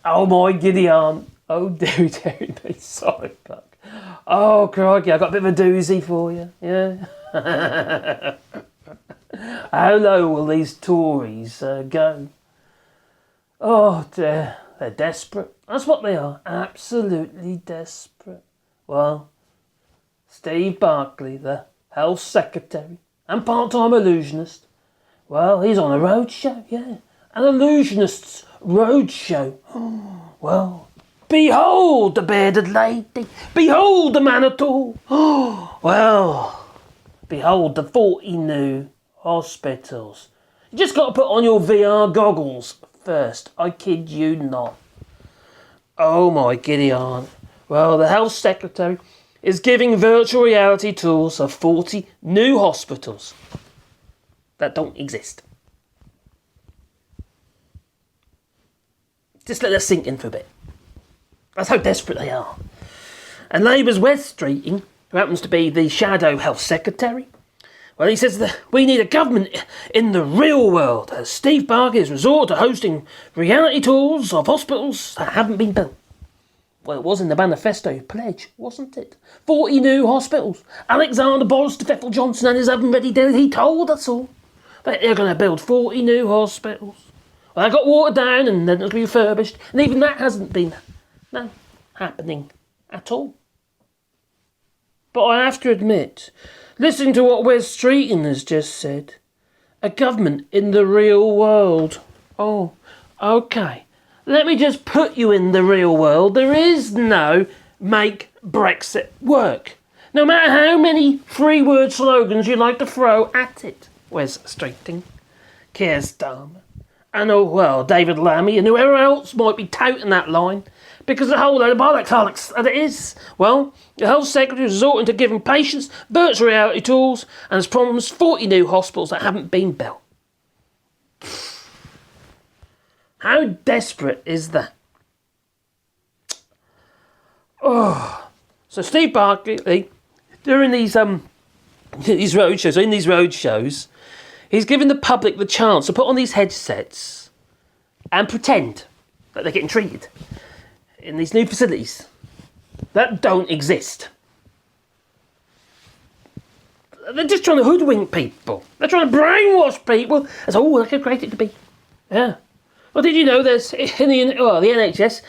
Oh my giddy aunt. Oh dear me, sorry, Buck. Oh crikey, I got a bit of a doozy for you, yeah. How low will these Tories go? Oh dear, they're desperate. That's what they are, absolutely desperate. Well, Steve Barclay, the Health Secretary and part-time illusionist, well, he's on a roadshow, yeah. An illusionist's roadshow. Well, behold the bearded lady. Behold the man at all. Well, behold the 40 new hospitals. You just got to put on your VR goggles first. I kid you not. Oh my giddy aunt. Well, the Health Secretary is giving virtual reality tours of 40 new hospitals that don't exist. Just let that sink in for a bit. That's how desperate they are. And Labour's Wes Streeting, who happens to be the shadow Health Secretary, well, he says that we need a government in the real world, as Steve Barclay has resorted to hosting reality tours of hospitals that haven't been built. Well, it was in the manifesto pledge, wasn't it? 40 new hospitals. Alexander Boris de Pfeffel Johnson and his oven-ready deal, he told us all that they're going to build 40 new hospitals. Well, they got watered down and then it'll be refurbished, and even that hasn't been happening at all. But I have to admit, listening to what Wes Streeting has just said, a government in the real world. Oh, okay. Let me just put you in the real world. There is no make Brexit work. No matter how many three-word slogans you like to throw at it. Wes Streeting, Keir Starmer, and David Lammy and whoever else might be touting that line, because the whole load of bollocks that it is. Well, the Health Secretary is resorting to giving patients virtual reality tools and has promised 40 new hospitals that haven't been built. How desperate is that? Oh, so Steve Barclay, during these roadshows, he's giving the public the chance to put on these headsets and pretend that they're getting treated in these new facilities that don't exist. They're just trying to hoodwink people. They're trying to brainwash people as like how great it could be. Yeah. Well, did you know there's in the NHS?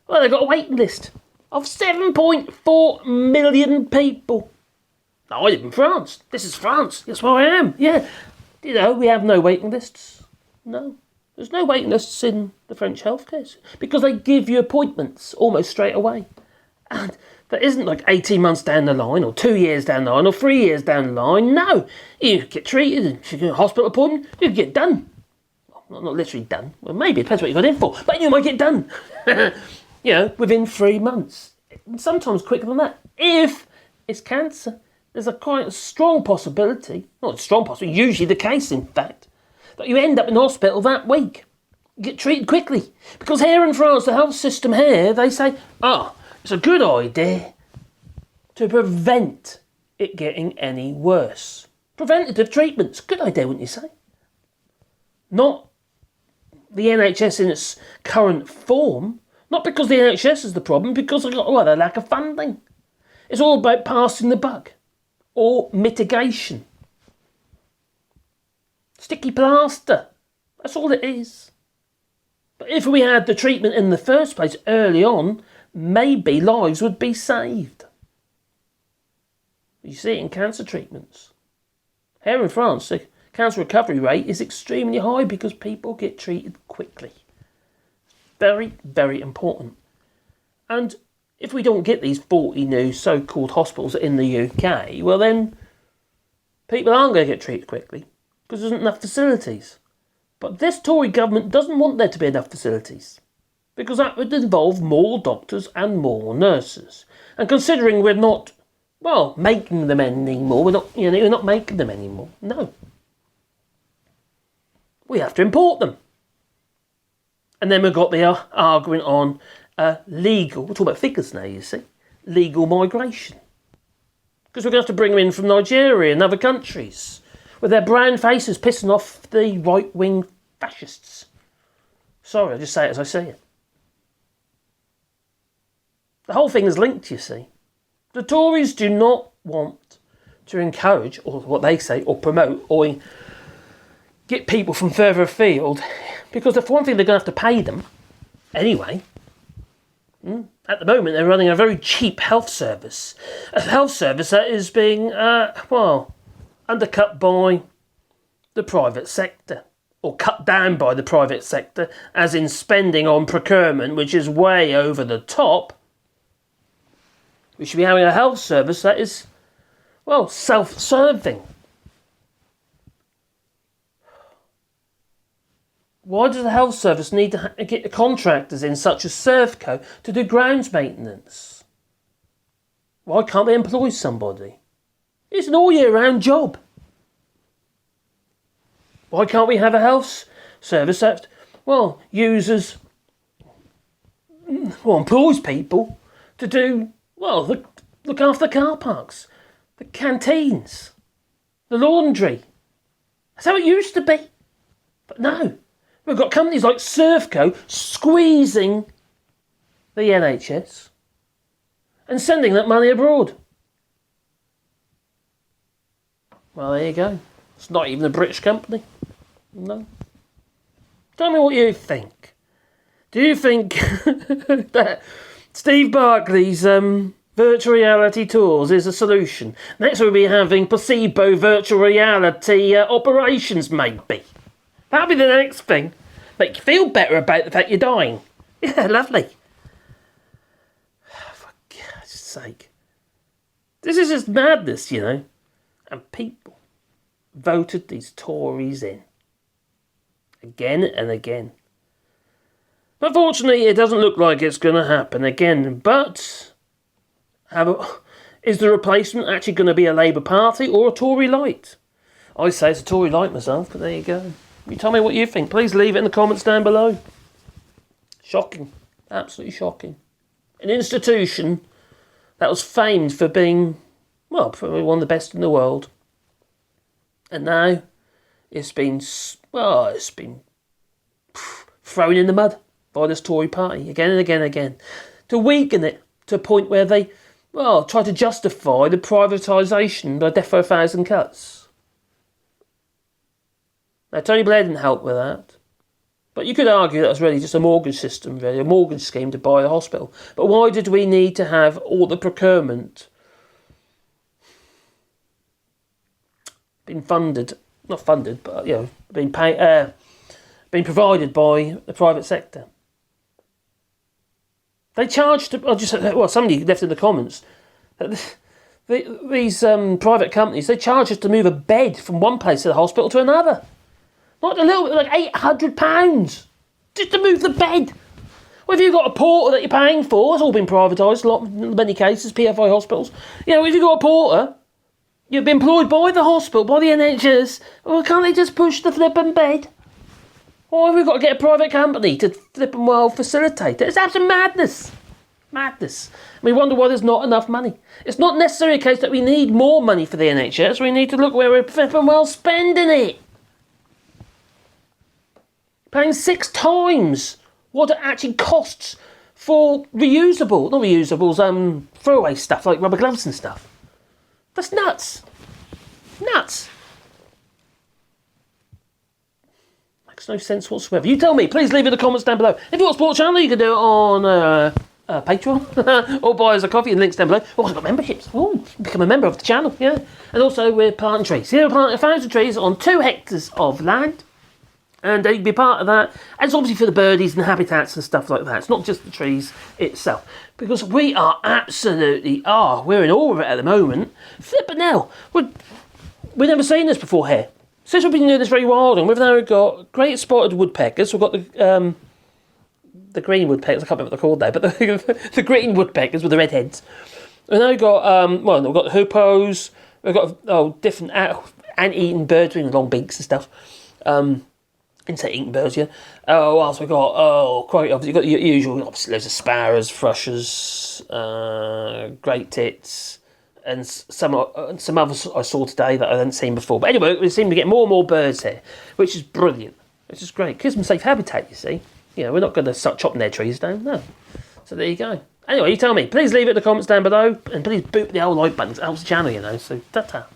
Well, they've got a waiting list of 7.4 million people. Now, I live in France. This is France. That's where I am. Yeah. You know, we have no waiting lists. No. There's no waiting lists in the French healthcare because they give you appointments almost straight away. And that isn't like 18 months down the line or 2 years down the line or 3 years down the line. No. You get treated and you get a hospital appointment, you get done. Well, not literally done. Well, maybe it depends what you got in for. But you might get done. Within 3 months. Sometimes quicker than that. If it's cancer, there's a quite strong possibility, not a strong possibility, usually the case in fact, that you end up in hospital that week. You get treated quickly. Because here in France, the health system here, they say, it's a good idea to prevent it getting any worse. Preventative treatments, good idea, wouldn't you say? Not the NHS in its current form, not because the NHS is the problem, because of the lack of funding. It's all about passing the buck or mitigation. Sticky plaster, that's all it is. But if we had the treatment in the first place early on, maybe lives would be saved. You see it in cancer treatments. Here in France, the cancer recovery rate is extremely high because people get treated quickly. Very, very important. And if we don't get these 40 new so-called hospitals in the UK, well then, people aren't going to get treated quickly because there isn't enough facilities. But this Tory government doesn't want there to be enough facilities because that would involve more doctors and more nurses. And considering we're not, making them anymore, we're not making them anymore. No. We have to import them. And then we've got the argument on legal, we're talking about figures now, you see, legal migration. Because we're going to have to bring them in from Nigeria and other countries with their brown faces pissing off the right-wing fascists. Sorry, I'll just say it as I say it. The whole thing is linked, you see. The Tories do not want to encourage, or what they say, or promote, or get people from further afield, because for one thing, they're going to have to pay them anyway. At the moment, they're running a very cheap health service. A health service that is being, undercut by the private sector. Or cut down by the private sector, as in spending on procurement, which is way over the top. We should be having a health service that is, self-serving. Why does the health service need to get the contractors in, such as Servco, to do grounds maintenance? Why can't they employ somebody? It's an all-year-round job. Why can't we have a health service that, employs people to do, look after the car parks, the canteens, the laundry? That's how it used to be. But no. We've got companies like Servco squeezing the NHS and sending that money abroad. Well, there you go. It's not even a British company. No. Tell me what you think. Do you think that Steve Barclay's virtual reality tours is a solution? Next we'll be having placebo virtual reality operations, maybe. That'll be the next thing. Make you feel better about the fact you're dying. Yeah, lovely. For God's sake. This is just madness, you know. And people voted these Tories in. Again and again. Unfortunately, it doesn't look like it's going to happen again. But is the replacement actually going to be a Labour Party or a Tory light? I say it's a Tory light myself, but there you go. You tell me what you think. Please leave it in the comments down below. Shocking. Absolutely shocking. An institution that was famed for being, probably one of the best in the world. And now it's been thrown in the mud by this Tory party again and again and again. To weaken it to a point where they, try to justify the privatisation by death for 1,000 cuts. Now, Tony Blair didn't help with that. But you could argue that was really just a mortgage system, really, a mortgage scheme to buy the hospital. But why did we need to have all the procurement being funded, not funded, but, being provided by the private sector? They charged, somebody left in the comments, that these private companies, they charge us to move a bed from one place of the hospital to another. Not a little bit, like £800 just to move the bed. Well, if you've got a porter that you're paying for, it's all been privatised, in many cases, PFI hospitals. If you've got a porter, you've been employed by the hospital, by the NHS, well, can't they just push the flipping bed? Why have we got to get a private company to facilitate it? It's absolute madness. Madness. We wonder why there's not enough money. It's not necessarily a case that we need more money for the NHS. We need to look where we're flipping spending it. Paying 6 times what it actually costs for throwaway stuff like rubber gloves and stuff. That's nuts. Nuts. Makes no sense whatsoever. You tell me. Please leave in the comments down below. If you want a sports channel, you can do it on Patreon or buy us a coffee. And links down below. Also got memberships. Become a member of the channel. Yeah. And also we're planting trees. We're planting 1,000 trees on 2 hectares of land. And you can be part of that. And it's obviously for the birdies and habitats and stuff like that. It's not just the trees itself. Because we are absolutely, we're in awe of it at the moment. Flippin' hell. We've never seen this before here. Since we've been doing this very wild, and we've now got great spotted woodpeckers. We've got the green woodpeckers. I can't remember what they're called now, but the green woodpeckers with the red heads. We've now got, we've got the hippos. We've got different ant-eating birds with long beaks and stuff. Insect-eating birds, yeah. What else we got? Quite obviously, you've got the usual, obviously, loads of sparrows, thrushes, great tits, and some others I saw today that I hadn't seen before. But anyway, we seem to get more and more birds here, which is brilliant. Which is great. Gives them safe habitat, you see. We're not going to start chopping their trees down, no. So there you go. Anyway, you tell me. Please leave it in the comments down below, and please boot the old like button. It helps the channel, you know. So, ta-ta.